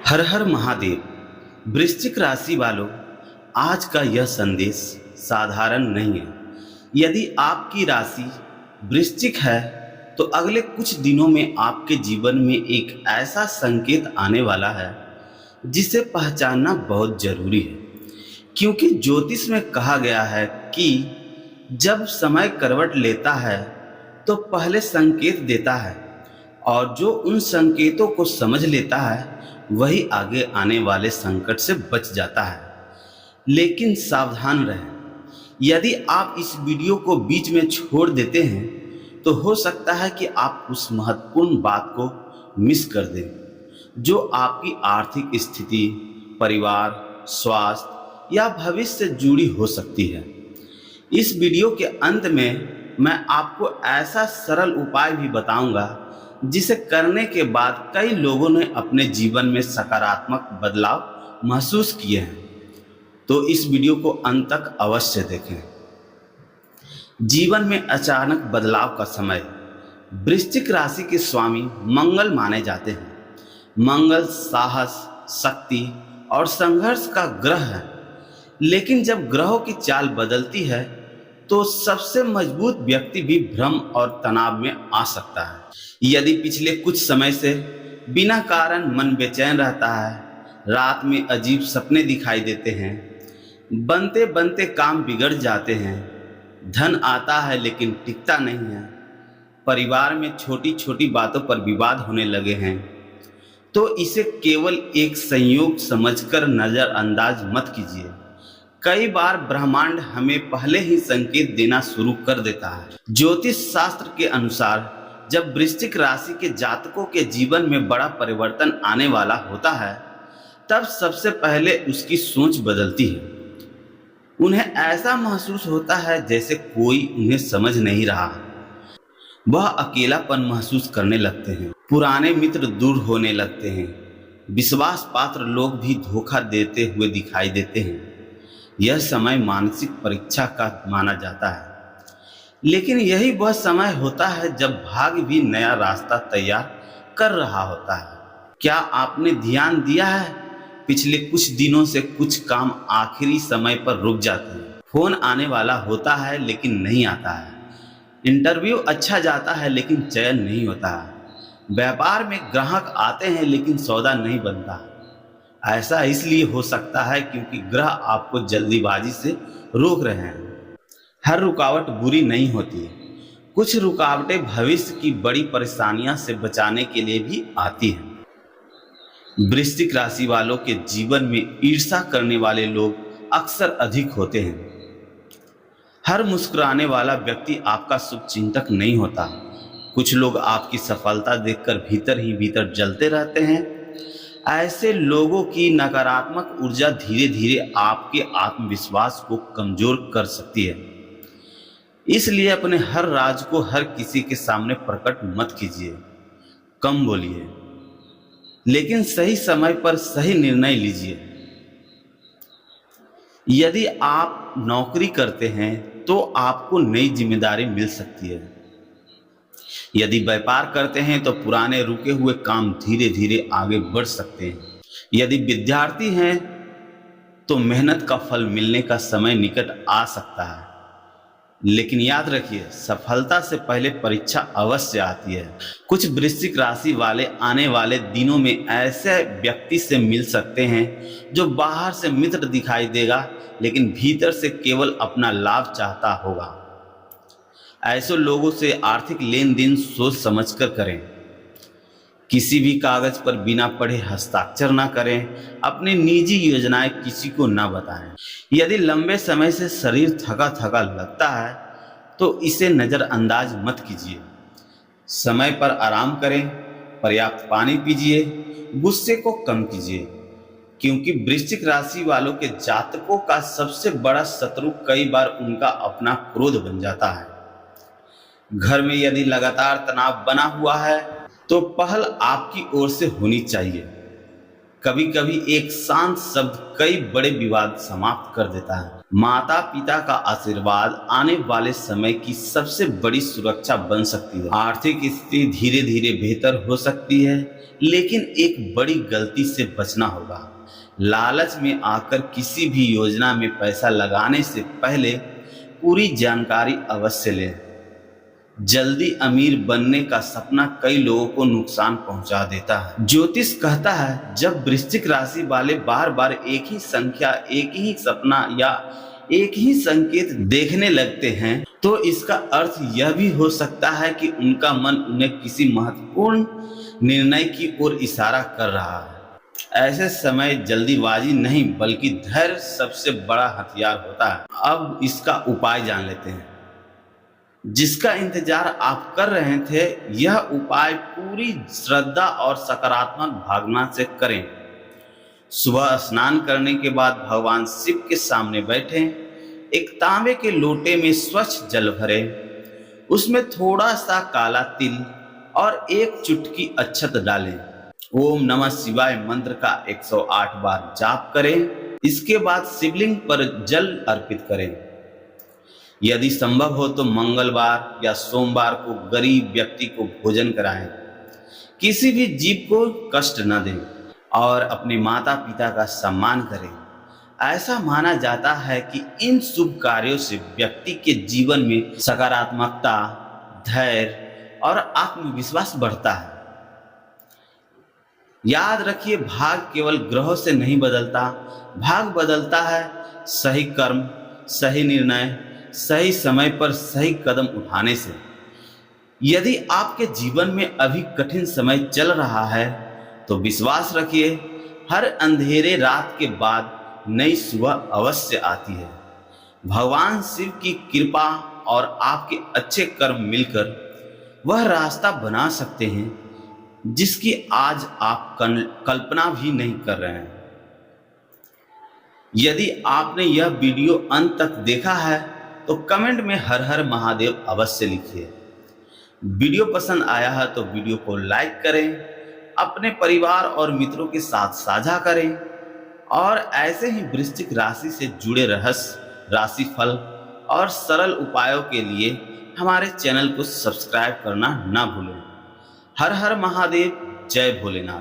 हर हर महादेव। वृश्चिक राशि वालों, आज का यह संदेश साधारण नहीं है। यदि आपकी राशि वृश्चिक है तो अगले कुछ दिनों में आपके जीवन में एक ऐसा संकेत आने वाला है जिसे पहचानना बहुत जरूरी है। क्योंकि ज्योतिष में कहा गया है कि जब समय करवट लेता है तो पहले संकेत देता है, और जो उन संकेतों को समझ लेता है वही आगे आने वाले संकट से बच जाता है। लेकिन सावधान रहें, यदि आप इस वीडियो को बीच में छोड़ देते हैं तो हो सकता है कि आप उस महत्वपूर्ण बात को मिस कर दें जो आपकी आर्थिक स्थिति, परिवार, स्वास्थ्य या भविष्य से जुड़ी हो सकती है। इस वीडियो के अंत में मैं आपको ऐसा सरल उपाय भी बताऊंगा जिसे करने के बाद कई लोगों ने अपने जीवन में सकारात्मक बदलाव महसूस किए हैं। तो इस वीडियो को अंत तक अवश्य देखें। जीवन में अचानक बदलाव का समय। वृश्चिक राशि के स्वामी मंगल माने जाते हैं। मंगल साहस, शक्ति और संघर्ष का ग्रह है। लेकिन जब ग्रहों की चाल बदलती है तो सबसे मजबूत व्यक्ति भी भ्रम और तनाव में आ सकता है। यदि पिछले कुछ समय से बिना कारण मन बेचैन रहता है, रात में अजीब सपने दिखाई देते हैं, बनते बनते काम बिगड़ जाते हैं, धन आता है लेकिन टिकता नहीं है, परिवार में छोटी छोटी बातों पर विवाद होने लगे हैं, तो इसे केवल एक संयोग समझकर नजरअंदाज मत कीजिए। कई बार ब्रह्मांड हमें पहले ही संकेत देना शुरू कर देता है। ज्योतिष शास्त्र के अनुसार जब वृश्चिक राशि के जातकों के जीवन में बड़ा परिवर्तन आने वाला होता है तब सबसे पहले उसकी सोच बदलती है। उन्हें ऐसा महसूस होता है जैसे कोई उन्हें समझ नहीं रहा। वह अकेलापन महसूस करने लगते हैं, पुराने मित्र दूर होने लगते हैं, विश्वास पात्र लोग भी धोखा देते हुए दिखाई देते हैं। यह समय मानसिक परीक्षा का माना जाता है, लेकिन यही वह समय होता है जब भाग्य भी नया रास्ता तैयार कर रहा होता है। क्या आपने ध्यान दिया है, पिछले कुछ दिनों से कुछ काम आखिरी समय पर रुक जाते हैं। फोन आने वाला होता है लेकिन नहीं आता है, इंटरव्यू अच्छा जाता है लेकिन चयन नहीं होता है, व्यापार में ग्राहक आते हैं लेकिन सौदा नहीं बनता। ऐसा इसलिए हो सकता है क्योंकि ग्रह आपको जल्दीबाजी से रोक रहे हैं। हर रुकावट बुरी नहीं होती, कुछ रुकावटें भविष्य की बड़ी परेशानियां से बचाने के लिए भी आती हैं। वृश्चिक राशि वालों के जीवन में ईर्ष्या करने वाले लोग अक्सर अधिक होते हैं। हर मुस्कुराने वाला व्यक्ति आपका शुभचिंतक नहीं होता। कुछ लोग आपकी सफलता देखकर भीतर ही भीतर जलते रहते हैं। ऐसे लोगों की नकारात्मक ऊर्जा धीरे धीरे आपके आत्मविश्वास को कमजोर कर सकती है। इसलिए अपने हर राज को हर किसी के सामने प्रकट मत कीजिए, कम बोलिए, लेकिन सही समय पर सही निर्णय लीजिए। यदि आप नौकरी करते हैं तो आपको नई जिम्मेदारी मिल सकती है। यदि व्यापार करते हैं तो पुराने रुके हुए काम धीरे धीरे आगे बढ़ सकते हैं। यदि विद्यार्थी हैं तो मेहनत का फल मिलने का समय निकट आ सकता है। लेकिन याद रखिए, सफलता से पहले परीक्षा अवश्य आती है। कुछ वृश्चिक राशि वाले आने वाले दिनों में ऐसे व्यक्ति से मिल सकते हैं जो बाहर से मित्र दिखाई देगा लेकिन भीतर से केवल अपना लाभ चाहता होगा। ऐसे लोगों से आर्थिक लेन देन सोच समझकर करें। किसी भी कागज पर बिना पढ़े हस्ताक्षर ना करें। अपनी निजी योजनाएं किसी को ना बताएं। यदि लंबे समय से शरीर थका थका लगता है तो इसे नज़रअंदाज मत कीजिए। समय पर आराम करें, पर्याप्त पानी पीजिए, गुस्से को कम कीजिए, क्योंकि वृश्चिक राशि वालों के जातकों का सबसे बड़ा शत्रु कई बार उनका अपना क्रोध बन जाता है। घर में यदि लगातार तनाव बना हुआ है तो पहल आपकी ओर से होनी चाहिए। कभी कभी एक शांत शब्द कई बड़े विवाद समाप्त कर देता है। माता पिता का आशीर्वाद आने वाले समय की सबसे बड़ी सुरक्षा बन सकती है। आर्थिक स्थिति धीरे धीरे बेहतर हो सकती है, लेकिन एक बड़ी गलती से बचना होगा। लालच में आकर किसी भी योजना में पैसा लगाने से पहले पूरी जानकारी अवश्य लें। जल्दी अमीर बनने का सपना कई लोगों को नुकसान पहुंचा देता है। ज्योतिष कहता है, जब वृश्चिक राशि वाले बार बार एक ही संख्या, एक ही सपना या एक ही संकेत देखने लगते हैं, तो इसका अर्थ यह भी हो सकता है कि उनका मन उन्हें किसी महत्वपूर्ण निर्णय की ओर इशारा कर रहा है। ऐसे समय जल्दीबाजी नहीं बल्कि धैर्य सबसे बड़ा हथियार होता है। अब इसका उपाय जान लेते हैं। जिसका इंतजार आप कर रहे थे, यह उपाय पूरी श्रद्धा और सकारात्मक भावना से करें। सुबह स्नान करने के बाद भगवान शिव के सामने बैठें, एक तांबे के लोटे में स्वच्छ जल भरें, उसमें थोड़ा सा काला तिल और एक चुटकी अक्षत डालें। ओम नमः शिवाय मंत्र का 108 बार जाप करें। इसके बाद शिवलिंग पर जल अर्पित करें। यदि संभव हो तो मंगलवार या सोमवार को गरीब व्यक्ति को भोजन कराएं। किसी भी जीव को कष्ट न दें और अपने माता पिता का सम्मान करें। ऐसा माना जाता है कि इन शुभ कार्यों से व्यक्ति के जीवन में सकारात्मकता, धैर्य और आत्मविश्वास बढ़ता है। याद रखिए, भाग केवल ग्रहों से नहीं बदलता, भाग बदलता है सही कर्म, सही निर्णय, सही समय पर सही कदम उठाने से। यदि आपके जीवन में अभी कठिन समय चल रहा है तो विश्वास रखिए, हर अंधेरे रात के बाद नई सुबह अवश्य आती है। भगवान शिव की कृपा और आपके अच्छे कर्म मिलकर वह रास्ता बना सकते हैं जिसकी आज आप कल्पना भी नहीं कर रहे हैं। यदि आपने यह वीडियो अंत तक देखा है तो कमेंट में हर हर महादेव अवश्य लिखिए। वीडियो पसंद आया है तो वीडियो को लाइक करें, अपने परिवार और मित्रों के साथ साझा करें और ऐसे ही वृश्चिक राशि से जुड़े रहस्य, राशिफल और सरल उपायों के लिए हमारे चैनल को सब्सक्राइब करना ना भूलें। हर हर महादेव, जय भोलेनाथ।